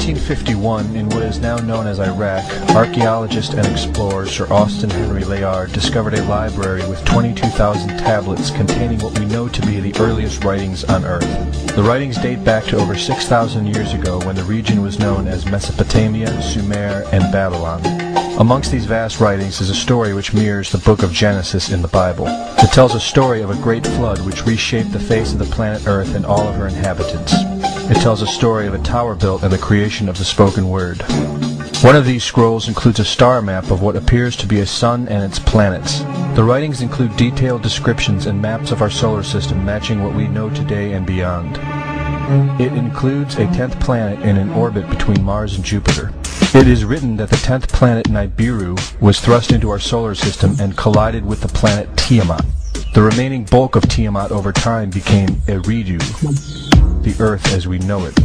1951, in what is now known as Iraq, archaeologist and explorer Sir Austin Henry Layard discovered a library with 22,000 tablets containing what we know to be the earliest writings on Earth. The writings date back to over 6,000 years ago, when the region was known as Mesopotamia, Sumer, and Babylon. Amongst these vast writings is a story which mirrors the book of Genesis in the Bible. It tells a story of a great flood which reshaped the face of the planet Earth and all of her inhabitants. It tells a story of a tower built and the creation of the spoken word. One of these scrolls includes a star map of what appears to be a sun and its planets. The writings include detailed descriptions and maps of our solar system matching what we know today and beyond. It includes a 10th planet in an orbit between Mars and Jupiter. It is written that the 10th planet Nibiru was thrust into our solar system and collided with the planet Tiamat. The remaining bulk of Tiamat over time became Eridu, the Earth as we know it,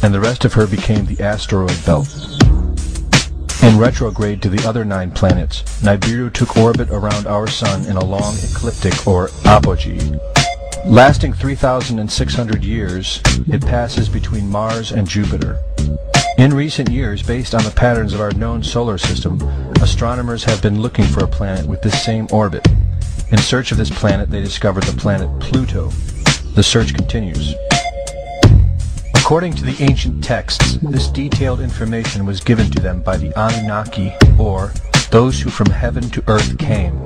and the rest of her became the asteroid belt. In retrograde to the other 9 planets, Nibiru took orbit around our Sun in a long ecliptic or apogee. Lasting 3,600 years, it passes between Mars and Jupiter. In recent years, based on the patterns of our known solar system, astronomers have been looking for a planet with this same orbit. In search of this planet, they discovered the planet Pluto. The search continues. According to the ancient texts, this detailed information was given to them by the Anunnaki, or those who from heaven to earth came.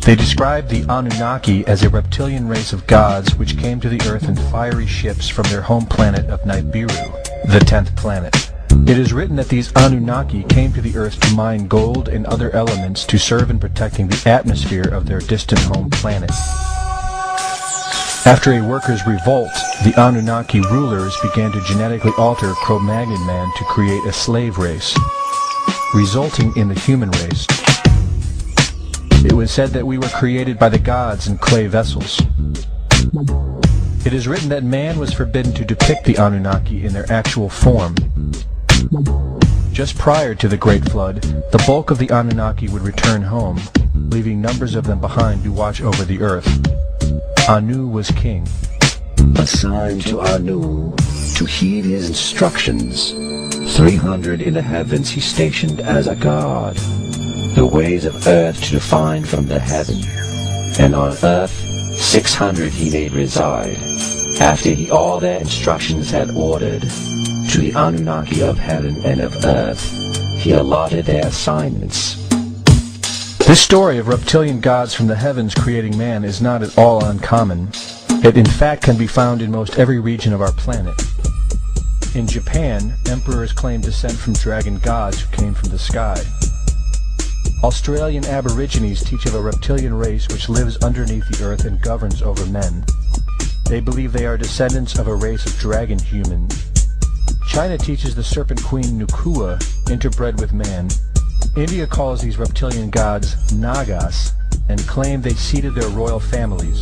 They described the Anunnaki as a reptilian race of gods which came to the earth in fiery ships from their home planet of Nibiru, the 10th planet. It is written that these Anunnaki came to the earth to mine gold and other elements to serve in protecting the atmosphere of their distant home planet. After a workers' revolt, the Anunnaki rulers began to genetically alter Cro-Magnon man to create a slave race, resulting in the human race. It was said that we were created by the gods in clay vessels. It is written that man was forbidden to depict the Anunnaki in their actual form. Just prior to the Great Flood, the bulk of the Anunnaki would return home, leaving numbers of them behind to watch over the earth. Anu was king. Assigned to Anu to heed his instructions. 300 in the heavens he stationed as a god. The ways of earth to define from the heaven, and on earth 600 he made reside, after he all their instructions had ordered. To the Anunnaki of heaven and of earth he allotted their assignments. This story of reptilian gods from the heavens creating man is not at all uncommon. It in fact can be found in most every region of our planet. In Japan, emperors claim descent from dragon gods who came from the sky. Australian Aborigines teach of a reptilian race which lives underneath the earth and governs over men. They believe they are descendants of a race of dragon humans. China teaches the serpent queen Nukua interbred with man. India calls these reptilian gods Nagas and claim they seeded their royal families.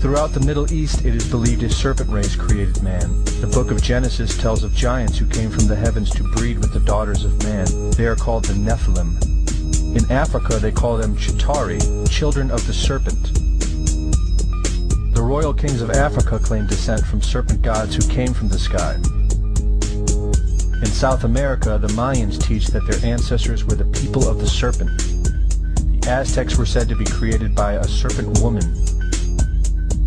Throughout the Middle East, it is believed a serpent race created man. The book of Genesis tells of giants who came from the heavens to breed with the daughters of man. They are called the Nephilim. In Africa, they call them Chitauri, children of the serpent. The royal kings of Africa claim descent from serpent gods who came from the sky. In South America, the Mayans teach that their ancestors were the people of the serpent. The Aztecs were said to be created by a serpent woman.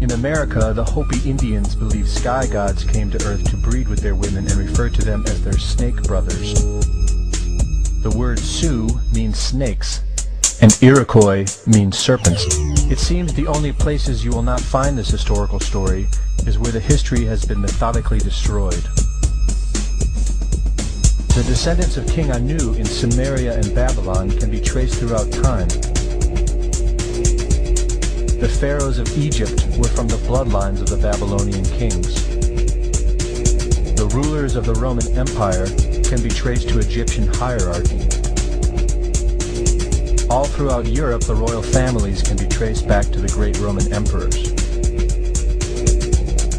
In America, the Hopi Indians believe sky gods came to earth to breed with their women and referred to them as their snake brothers. The word Sioux means snakes, and Iroquois means serpents. It seems the only places you will not find this historical story is where the history has been methodically destroyed. The descendants of King Anu in Sumeria and Babylon can be traced throughout time. The pharaohs of Egypt were from the bloodlines of the Babylonian kings. The rulers of the Roman Empire can be traced to Egyptian hierarchy. All throughout Europe, the royal families can be traced back to the great Roman emperors.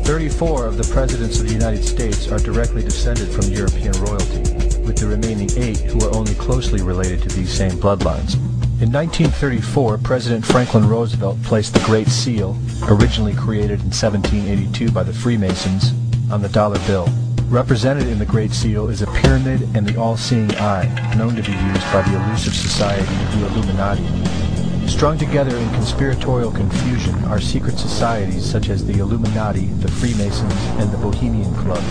34 of the presidents of the United States are directly descended from European royalty, with the remaining 8 who are only closely related to these same bloodlines. In 1934, President Franklin Roosevelt placed the Great Seal, originally created in 1782 by the Freemasons, on the dollar bill. Represented in the Great Seal is a pyramid and the all-seeing eye, known to be used by the elusive society, the Illuminati. Strung together in conspiratorial confusion are secret societies such as the Illuminati, the Freemasons, and the Bohemian Club.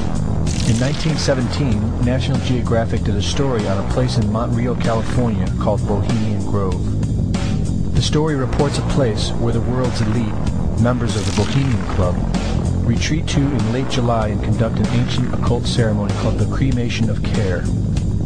In 1917, National Geographic did a story on a place in Montreal, California called Bohemian Grove. The story reports a place where the world's elite, members of the Bohemian Club, retreat to in late July and conduct an ancient occult ceremony called the Cremation of Care.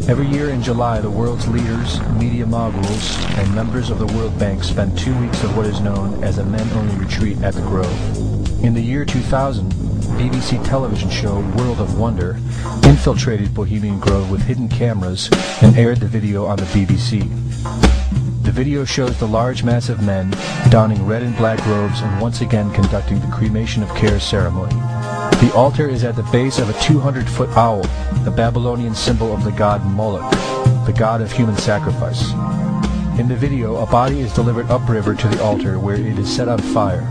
Every year in July, the world's leaders, media moguls, and members of the World Bank spend 2 weeks of what is known as a men-only retreat at the Grove. In the year 2000, BBC television show World of Wonder infiltrated Bohemian Grove with hidden cameras and aired the video on the BBC. The video shows the large mass of men donning red and black robes and once again conducting the Cremation of Care ceremony. The altar is at the base of a 200-foot owl, the Babylonian symbol of the god Moloch, the god of human sacrifice. In the video, a body is delivered upriver to the altar where it is set on fire.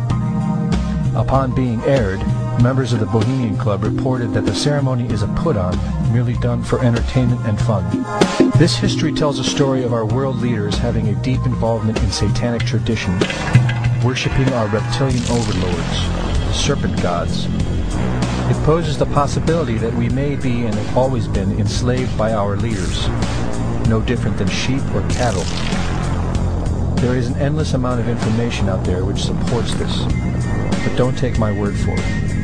Upon being aired, members of the Bohemian Club reported that the ceremony is a put-on, merely done for entertainment and fun. This history tells a story of our world leaders having a deep involvement in satanic tradition, worshipping our reptilian overlords, the serpent gods. It poses the possibility that we may be and have always been enslaved by our leaders, no different than sheep or cattle. There is an endless amount of information out there which supports this, but don't take my word for it.